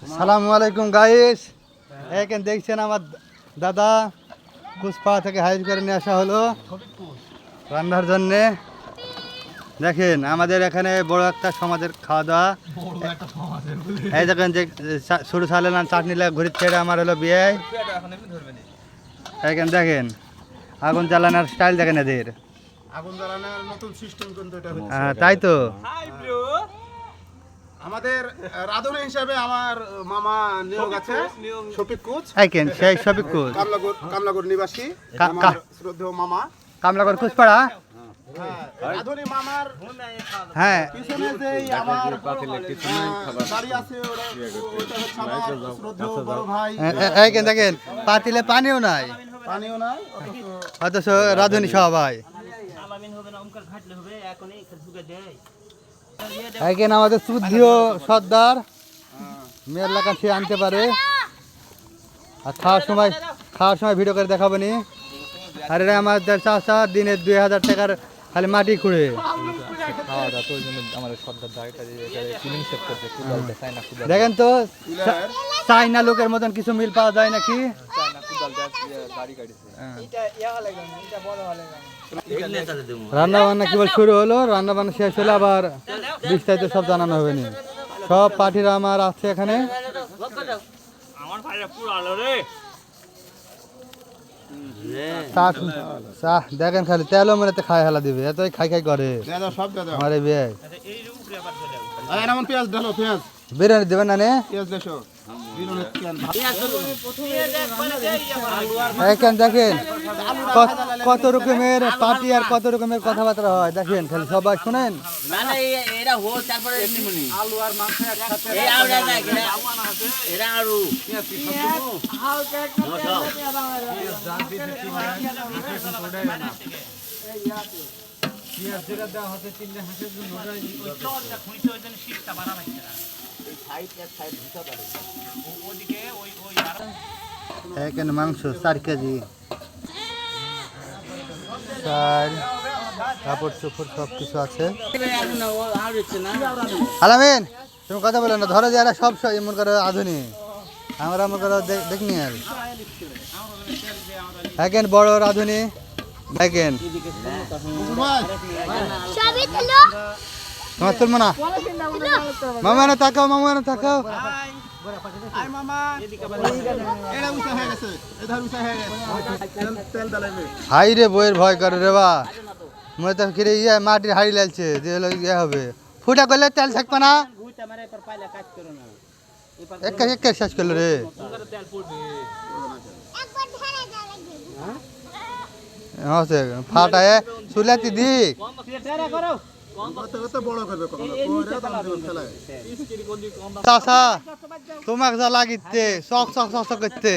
সালামু আলাইকুম গাইস। এখানে দেখছেন আমার দাদা কুচপাড়া থেকে হাজির করে নিয়ে আসা হলো রান্নার জন্যে। দেখেন আমাদের এখানে বড় একটা সমাজের খাওয়া দাওয়া। এই দেখেন যে সরু সালেন চাটনি লাগে ঘুরির ছেড়ে আমার হলো বিয়ে। এখানে দেখেন আগুন জ্বালানোর স্টাইল দেখেন এদের। আগুন জ্বালানোর নতুন সিস্টেম কিন্তু এটা হচ্ছে। তাই তো আমাদের রাঁধুনি হিসাবে আমার মামা নিয়োগ আছে শফিক কোচ। এইখান সেই শফিক কোচ কামলাগড় নিবাসী আমার শ্রদ্ধেয় মামা কামলাগড় কুচপাড়া। রাঁধুনি মামার হ্যাঁ পিছনে যেই আমার বাড়ি আছে ওটা হচ্ছে আমার শ্রদ্ধেয় বড় ভাই। এইখানে দেখেন পাতিলে পানিও নাই, পানিও নাই অথচ রাঁধুনি সবাই। এইখানে আমাদের চুদ্ধিও সর্দার মেয়ের লাগান সে আনতে পারে। আর খাওয়ার সময় ভিডিও করে দেখাবো নি। আর এরা আমাদের চাষা দিনে 2000 টাকার খালি মাটি খুঁড়ে। দেখেন তো চাইনা লোকের মতন কিছু মিল পাওয়া যায় নাকি? রান্না বান্না কেবল শুরু হলো, রান্না বান্না শেষ হলে আবার বিস্তারিত সব জানানো হবে নি। সব পার্টিরা আমার আছে এখানে। দেখেন খালি তেলও মেরেতে খাই হেলা দিবে, এতই খাই খাই করে আমার এই বিয়ে। বিরিয়ানি দেবেন না নে? এখানে দেখেন কত রকমের পার্টি আর কত রকমের কথাবার্তা হয়। দেখেন খালি সবাই শুনেন। এখানে মাংস 4 কেজি, কাপড় চোপড় সব কিছু আছে। আলামিন তুমি কথা বলো না, ধরো যারা সব এমন করে আধুনিক, আমরা মনে করো দেখনি। আর এখানে বড় রাঁধুনি দেখেন। তোমার তুলবো না, মামা না তাকাও, মামা না তাকাও। হাই রে বইয়ের ভয় করে রে বা, মনে তো কিরে ইয়ে মাটির হাড়ি লাগছে যে হলো ইয়ে হবে, ফুটা করলে তেল থাকবে না। এক শেষ করলো রে। ফাটায় চুলাতি দিক চাষা তোমাকে যা লাগিতে চক চক চক চক করতে।